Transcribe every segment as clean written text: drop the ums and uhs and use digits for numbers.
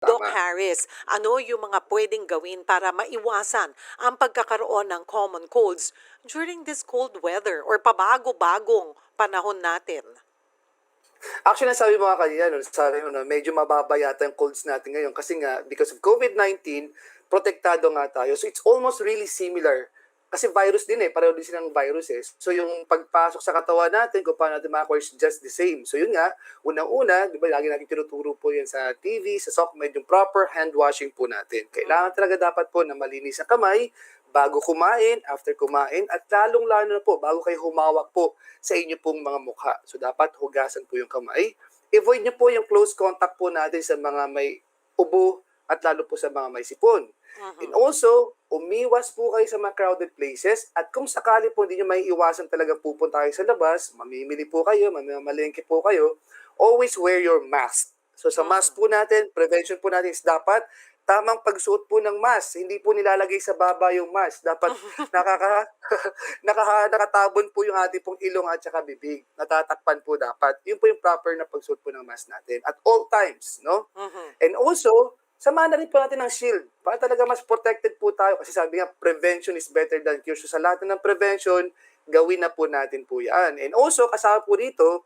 Doc tama. Harris, ano yung mga pwedeng gawin para maiwasan ang pagkakaroon ng common colds during this cold weather or pabago-bagong panahon natin? Actually, sabi mo nga kanina, no, sabi mo, no, medyo mababa yata yung colds natin ngayon kasi nga, because of COVID-19, protektado nga tayo. So it's almost really similar. Kasi virus din eh, pareho din silang viruses. So yung pagpasok sa katawan natin, kung paano natin ma-acquire is just the same. So yun nga, unang-una, di ba, lagi natin tinuturo po yan sa TV, sa SOCMED, yung proper hand washing po natin. Kailangan talaga dapat po na malinis ang kamay, bago kumain, after kumain, at lalong-lalo na po, bago kayo humawak po sa inyo pong mga mukha. So dapat hugasan po yung kamay. Avoid nyo po yung close contact po natin sa mga may ubo at lalo po sa mga may sipon. And Mhm. also, umiwas po kayo sa mga crowded places at kung sakali po hindi nyo may iwasan talaga pupunta kayo sa labas, mamimili po kayo, mamamalengke po kayo, always wear your mask. So sa Mhm. mask po natin, prevention po natin is dapat tamang pagsuot po ng mask. Hindi po nilalagay sa baba yung mask. Dapat nakaka nakatabon po yung ating pong ilong at saka bibig. Natatakpan po dapat. Yun po yung proper na pagsuot po ng mask natin at all times, no? Mhm. And also, samahan na rin po natin ng shield para talaga mas protected po tayo. Kasi sabi nga, prevention is better than cure. So sa lahat ng prevention, gawin na po natin po yan. And also, kasama po dito,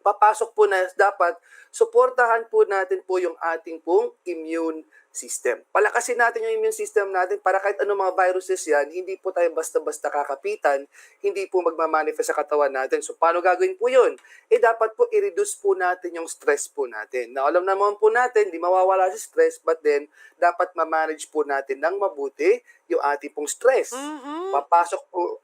papasok po na dapat suportahan po natin po yung ating pong immune system. Palakasin natin yung immune system natin para kahit anong mga viruses yan, hindi po tayo basta-basta kakapitan, hindi po magmamanifest sa katawan natin. So, paano gagawin po yun? Dapat po i-reduce po natin yung stress po natin. Na alam naman po natin, di mawawala si stress, but then, dapat ma-manage po natin ng mabuti yung ating pong stress. Mhm. Papasok po.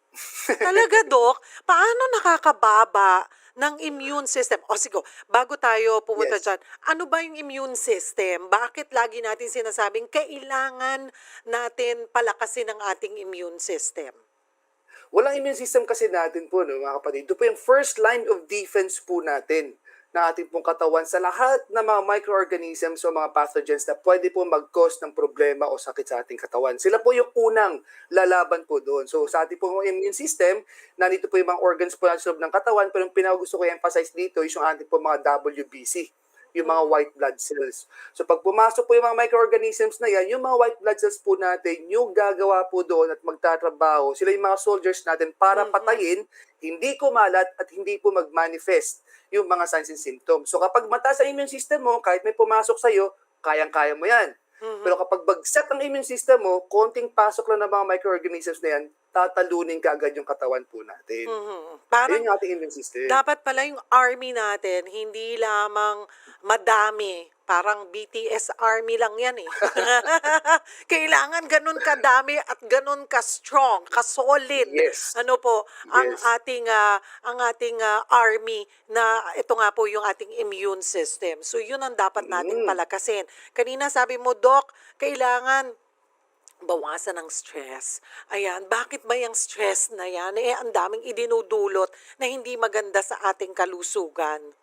Talaga, Doc? Paano nakakababa ng immune system? O sige, bago tayo pumunta Yes. diyan, ano ba yung immune system? Bakit lagi natin sinasabing kailangan natin palakasin ang ating immune system? Walang immune system kasi natin po, no, mga kapatid. Ito po yung first line of defense po natin na ating pong katawan sa lahat ng mga microorganisms o mga pathogens na pwede po mag-cause ng problema o sakit sa ating katawan. Sila po yung unang lalaban po doon. So sa ating pong immune system, nandito po yung mga organs po sa loob ng katawan, pero yung pinakagusto ko i-emphasize dito is yung ating po mga WBC, yung mga Mhm. white blood cells. So pag pumasok po yung mga microorganisms na yan, yung mga white blood cells po natin, yung gagawa po doon at magtatrabaho, sila yung mga soldiers natin para Mhm. patayin, hindi kumalat at hindi po mag-manifest yung mga signs and symptoms. So kapag mataas ang immune system mo, kahit may pumasok sa'yo, kayang-kaya mo yan. Pero Mhm. kapag bagsak ang immune system mo, konting pasok lang ng mga microorganisms na yan, tatalunin ka agad yung katawan po natin. Mhm. Parang Ayun yung ating immune system. dapat pala yung army natin hindi lamang madami, parang BTS army lang 'yan, eh. Kailangan gano'n kadami at gano'n ka-strong, ka-solid, Yes. ano po, Yes. ang ating, army na ito nga po yung ating immune system. So 'yun ang dapat nating Mm. palakasin. Kanina sabi mo, "Doc, kailangan bawasan ang stress." Ayan, bakit ba yung stress na yan, eh, ang daming idinudulot na hindi maganda sa ating kalusugan?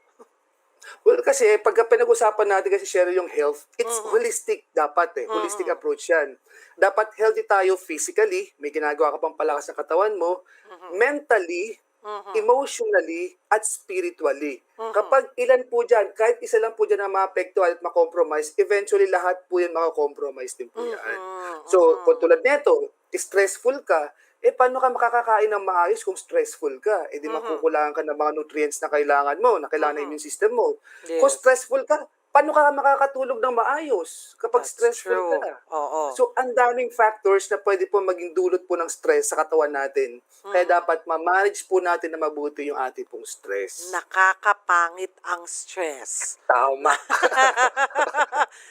Well, kasi pagka pinag-usapan natin kasi share yung health, it's Mhm. holistic dapat eh. Holistic Mhm. approach yan. Dapat healthy tayo physically, may ginagawa ka pang palakas ng katawan mo, Mhm. mentally, Mhm. emotionally, at spiritually. Mhm. Kapag ilan po dyan, kahit isa lang po dyan na maapektuhan at makompromise, eventually lahat po yan makakompromise din po yan. Mhm. So, kung Mhm. tulad neto, stressful ka, paano ka makakakain ng maayos kung stressful ka? Di Mhm. makukulangan ka ng mga nutrients na kailangan mo, na kailangan ng Mhm. immune system mo. Kung Yes, stressful ka, paano ka makakatulog ng maayos kapag that's stressful true. ka? Oo. So, ang daming factors na pwede po maging dulot po ng stress sa katawan natin. Kaya Mhm. dapat ma-manage po natin na mabuti yung ating pong stress. Nakakapangit ang stress. Na Tama.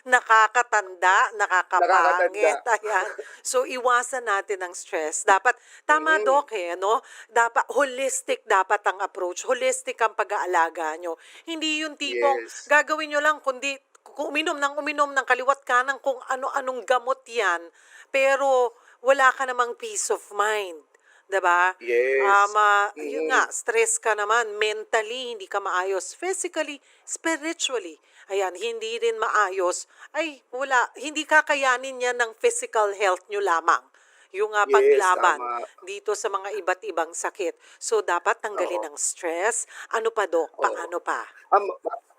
nakakatanda, Nakakatanda. nakakapangit, ayan. So, iwasan natin ang stress. Dapat tama, Mm. Doc, eh, no? Dapat holistic dapat ang approach, holistic ang pag-aalaga niyo. Hindi yung tipong Yes. gagawin niyo lang kundi uminom ng kaliwa't kanan kung ano-anong gamot 'yan, pero wala ka namang peace of mind, 'di ba? Yes. Yun nga, Mm. stress ka naman, mentally hindi ka maayos, physically, spiritually, ayan, hindi rin maayos, ay wala, hindi kakayanin yan ng physical health nyo lamang. Yung Yes, paglaban tama. dito sa mga iba't ibang sakit. So, dapat tanggalin Oo. ang stress. Ano pa, Dok? Oo. Paano pa? Um,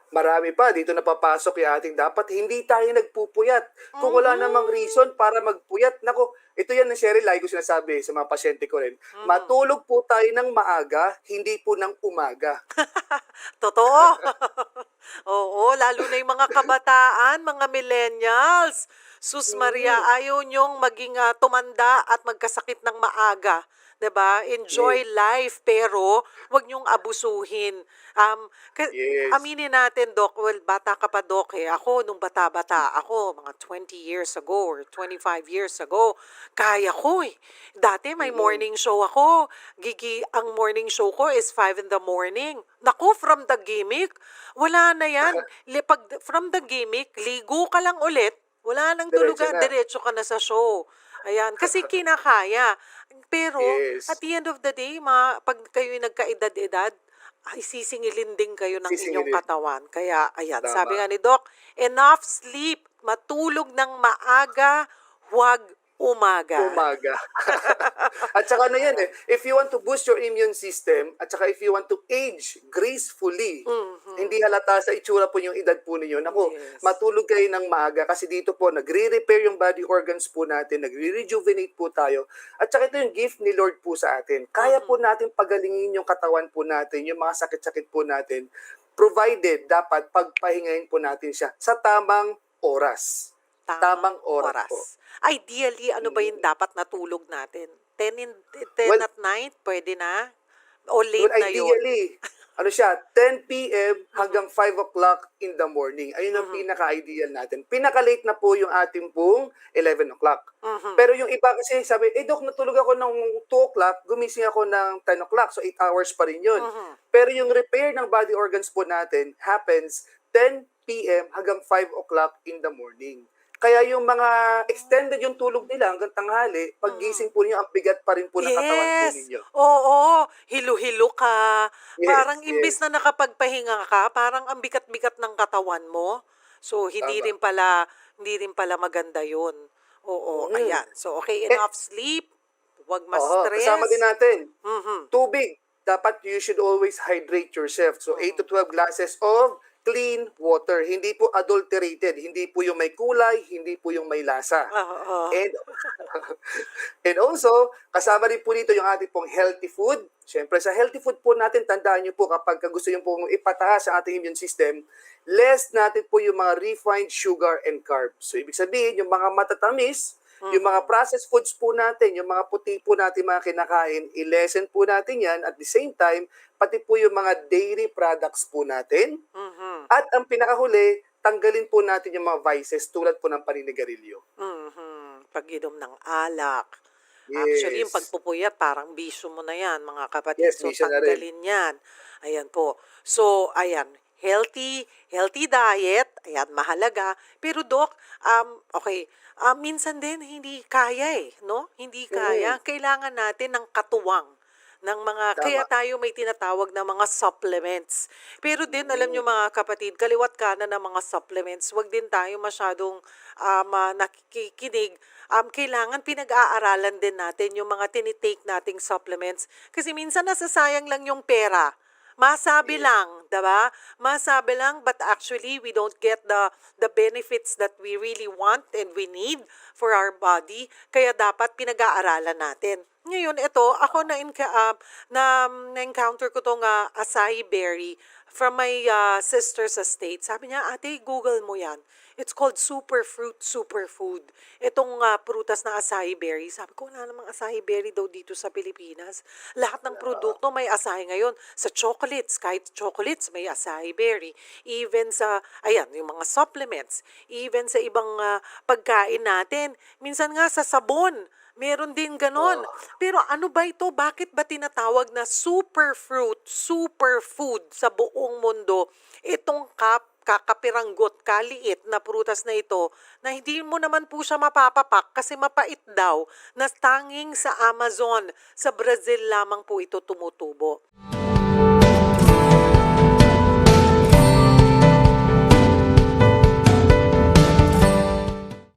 Marami pa, dito na papasok yung ating dapat hindi tayo nagpupuyat. Kung wala namang reason para magpuyat, nako, ito yan na Cheryl, lagi ko sinasabi sa mga pasyente ko rin. Matulog po tayo ng maaga, hindi po ng umaga. Totoo. Oo, lalo na yung mga kabataan, mga millennials. Sus Maria, Mm, ayaw niyong maging tumanda at magkasakit ng maaga. 'Di ba? Enjoy yes, life pero 'wag niyong abusuhin. Um, yes. aminin natin, Doc, well, bata ka pa, Doc, eh. Ako, nung bata-bata ako, mga 20 years ago or 25 years ago, kaya ko, eh. Dati may Mm, morning show ako. Ang morning show ko is 5 in the morning. Naku, from the gimmick, wala na yan. From the gimmick, ligo ka lang ulit, wala nang diretso tulugan, na. diretso ka na sa show. Ayan, kasi kinakaya. Pero, at Yes, the end of the day, pag kayo'y nagkaedad-edad, ay sisingilin din kayo ng inyong sisingilin. katawan. Kaya, ayan, sabi Tama. nga ni Doc, enough sleep, matulog ng maaga, huwag umaga. Umaga. At saka ano yan eh, if you want to boost your immune system, at saka if you want to age gracefully, hindi Mhm. halata sa itsura po yung edad po ninyo. Naku, Yes. matulog kayo ng maaga kasi dito po nagre-repair yung body organs po natin, nagre-rejuvenate po tayo. At saka ito yung gift ni Lord po sa atin. Kaya po Mhm. natin pagalingin yung katawan po natin, yung mga sakit-sakit po natin, provided dapat pagpahingahin po natin siya sa tamang oras. Tamang Tamang oras po. oras. Ideally, ano ba yung Mm. dapat natulog natin? 10 Well, at night, pwede na? O Well, late na yun? ideally, ano siya, 10 p.m. Mhm. hanggang 5 o'clock in the morning. Ayun ang Mhm. pinaka-ideal natin. Pinaka-late na po yung ating pong 11 o'clock. Mhm. Pero yung iba kasi sabi, Dok, natulog ako ng 2 o'clock, gumising ako ng 10 o'clock. So, 8 hours pa rin yun. Mhm. Pero yung repair ng body organs po natin happens 10 p.m. hanggang 5 o'clock in the morning. Kaya yung mga extended yung tulog nila hanggang tanghali, Mhm. paggising po niyo, ang bigat pa rin po ng katawan po Yes. ninyo. Oo. Hilo-hilo ka. Parang Yes, imbis yes. na nakapagpahinga ka, parang ang bigat-bigat ng katawan mo. So, Tama. hindi rin pala maganda yun. Oo, Mm. ayan. So, okay, Eh, enough sleep. Huwag kasama din ma-stress. natin, Mhm. tubig. Dapat you should always hydrate yourself. So, 8 to Mhm. 12 glasses of clean water. Hindi po adulterated. Hindi po yung may kulay, hindi po yung may lasa. Oo. And And also, kasama rin po dito yung ating pong healthy food. Siyempre, sa healthy food po natin, tandaan nyo po kapag gusto nyo pong ipataas ang ating immune system, less natin po yung mga refined sugar and carbs. So, ibig sabihin, yung mga matatamis, yung mga Mhm. processed foods po natin, yung mga puti po natin mga kinakain, i-lessen po natin yan. At the same time, pati po yung mga dairy products po natin. Mhm. At ang pinakahuli, tanggalin po natin yung mga vices tulad po ng paninigarilyo. Mhm. Pag-inom ng alak. Actually, yung Yes. pagpupuyat parang bisyo mo na 'yan, mga kapatid. Yes, So, mission na rin. tanggalin 'yan. Ayan po. So, ayan, healthy healthy diet, ayan, mahalaga. Pero Doc, okey, minsan din hindi kaya, eh, 'no? Hindi Mm, kaya. Kailangan natin ng katuwang ng mga kaya tama. tayo may tinatawag na mga supplements. Pero din alam niyo Mm, mga kapatid, kaliwa't kanan ng mga supplements, 'wag din tayo masyadong, nakikinig. Kailangan pinag-aaralan din natin yung mga tini-take nating supplements kasi minsan nasasayang lang yung pera. Masabi yes. lang, 'di ba? Masabi lang but actually we don't get the benefits that we really want and we need for our body. Kaya dapat pinag-aaralan natin. Ngayon ito, ako na-encounter ko 'tong, acai berry from my, sister sa States. Sabi niya, "Ate, Google mo 'yan. It's called superfruit superfood." Itong, prutas na acai berry. Sabi ko, "Wala namang acai berry daw dito sa Pilipinas." Lahat ng Oo. produkto may acai ngayon. Sa chocolates, kahit chocolates may acai berry. Even sa ayan, yung mga supplements, even sa ibang, pagkain natin. Minsan nga sa sabon, meron din gano'n. Oo. Pero ano ba ito? Bakit ba tinatawag na superfruit, superfood sa buong mundo? Itong kakapiranggot, kaliit na prutas na ito na hindi mo naman po siya mapapapak kasi mapait daw na tanging sa Amazon, sa Brazil lamang po ito tumutubo.